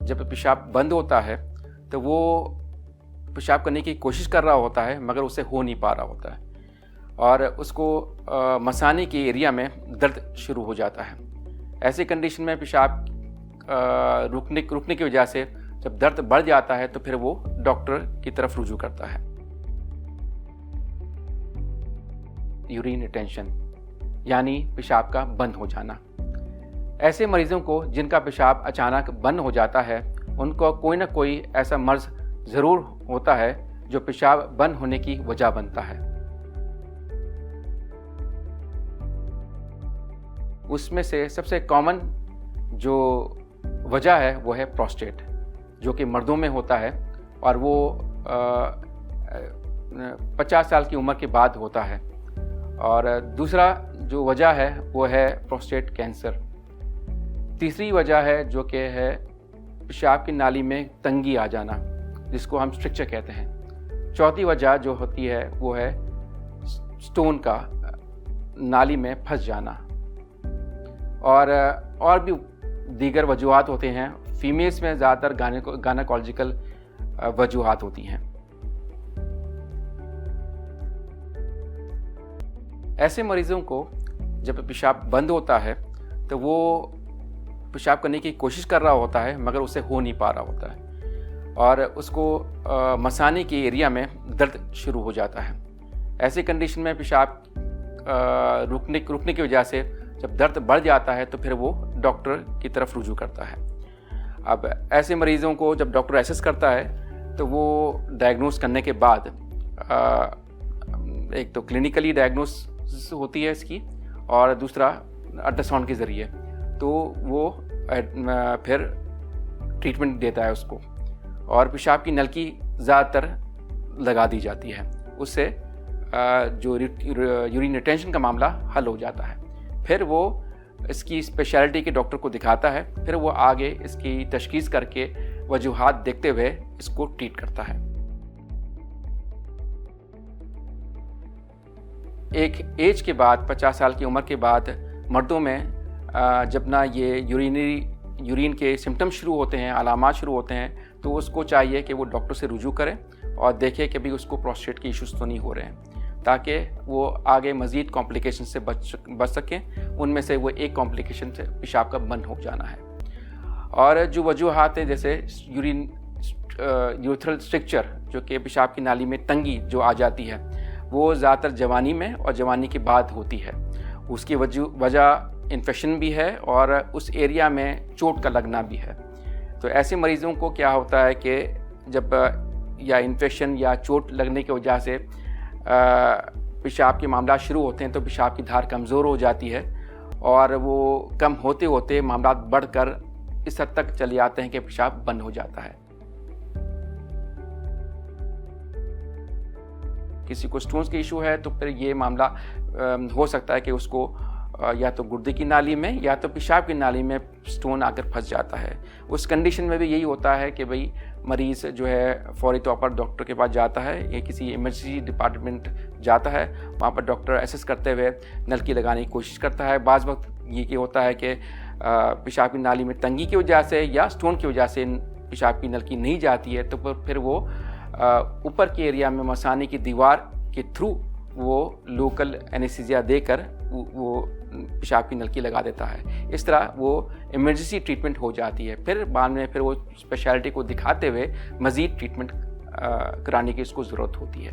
जब पेशाब बंद होता है तो वो पेशाब करने की कोशिश कर रहा होता है मगर उससे हो नहीं पा रहा होता है और उसको मसाने के एरिया में दर्द शुरू हो जाता है। ऐसी कंडीशन में पेशाब रुकने की वजह से जब दर्द बढ़ जाता है तो फिर वो डॉक्टर की तरफ रुजू करता है। यूरिन रिटेंशन यानी पेशाब का बंद हो जाना। ऐसे मरीजों को जिनका पेशाब अचानक बंद हो जाता है उनको कोई ना कोई ऐसा मर्ज ज़रूर होता है जो पेशाब बंद होने की वजह बनता है। उसमें से सबसे कॉमन जो वजह है वो है प्रोस्टेट, जो कि मर्दों में होता है और वो 50 साल की उम्र के बाद होता है। और दूसरा जो वजह है वो है प्रोस्टेट कैंसर। तीसरी वजह है जो कि है पेशाब की नाली में तंगी आ जाना, जिसको हम स्ट्रिक्चर कहते हैं। चौथी वजह जो होती है वो है स्टोन का नाली में फंस जाना। और भी दीगर वजूहात होते हैं। फीमेल्स में ज़्यादातर गायनेकोलॉजिकल वजूहात होती हैं। ऐसे मरीज़ों को जब पेशाब बंद होता है तो वो पेशाब करने की कोशिश कर रहा होता है मगर उससे हो नहीं पा रहा होता है और उसको मसाने के एरिया में दर्द शुरू हो जाता है। ऐसी कंडीशन में पेशाब रुकने की वजह से जब दर्द बढ़ जाता है तो फिर वो डॉक्टर की तरफ रुजू करता है। अब ऐसे मरीज़ों को जब डॉक्टर एसेस करता है तो वो डायग्नोस करने के बाद एक तो क्लिनिकली डायग्नोस होती है इसकी और दूसरा अल्ट्रासाउंड के ज़रिए, तो वो फिर ट्रीटमेंट देता है उसको और पेशाब की नलकी ज़्यादातर लगा दी जाती है। उससे जो यूरिन रिटेंशन का मामला हल हो जाता है। फिर वो इसकी स्पेशलिटी के डॉक्टर को दिखाता है, फिर वो आगे इसकी तशखीस करके वजूहात देखते हुए इसको ट्रीट करता है। एक एज के बाद 50 साल की उम्र के बाद मर्दों में जब ना ये यूरिन के सिम्टम्स शुरू होते हैं, अलामात शुरू होते हैं, तो उसको चाहिए कि वो डॉक्टर से रुजू करे और देखे कि भी उसको प्रोस्टेट के इश्यूज़ तो नहीं हो रहे हैं, ताकि वो आगे मज़ीद कॉम्प्लिकेशन से बच सकें। उनमें से वो एक कॉम्प्लिकेशन से पेशाब का बंद हो जाना है। और जो वजूहात हैं जैसे यूरेथ्रल स्ट्रिक्चर, जो कि पेशाब की नाली में तंगी जो आ जाती है, वो ज़्यादातर जवानी में और जवानी के बाद होती है। उसकी वजह इन्फेक्शन भी है और उस एरिया में चोट का लगना भी है। तो ऐसे मरीज़ों को क्या होता है कि जब या इन्फेक्शन या चोट लगने की वजह से पेशाब के मामला शुरू होते हैं तो पेशाब की धार कमज़ोर हो जाती है और वो कम होते होते मामला बढ़कर इस हद तक चले जाते हैं कि पेशाब बंद हो जाता है। किसी को स्टोन्स की इशू है तो फिर ये मामला हो सकता है कि उसको या तो गुर्दे की नाली में या तो पेशाब की नाली में स्टोन आकर फंस जाता है। उस कंडीशन में भी यही होता है कि भाई मरीज़ जो है फौरी तौर पर डॉक्टर के पास जाता है या किसी इमरजेंसी डिपार्टमेंट जाता है। वहाँ पर डॉक्टर एसेस करते हुए नलकी लगाने की कोशिश करता है। बाज़ वक्त ये होता है कि पेशाब की नाली में तंगी की वजह से या स्टोन की वजह से पेशाब की नलकी नहीं जाती है, तो फिर वो ऊपर के एरिया में मसाने की दीवार के थ्रू वो लोकल एनेस्थीसिया देकर वो पेशाब की नलकी लगा देता है। इस तरह वो इमरजेंसी ट्रीटमेंट हो जाती है। फिर बाद में फिर वो स्पेशलिटी को दिखाते हुए मज़ीद ट्रीटमेंट कराने की उसको ज़रूरत होती है।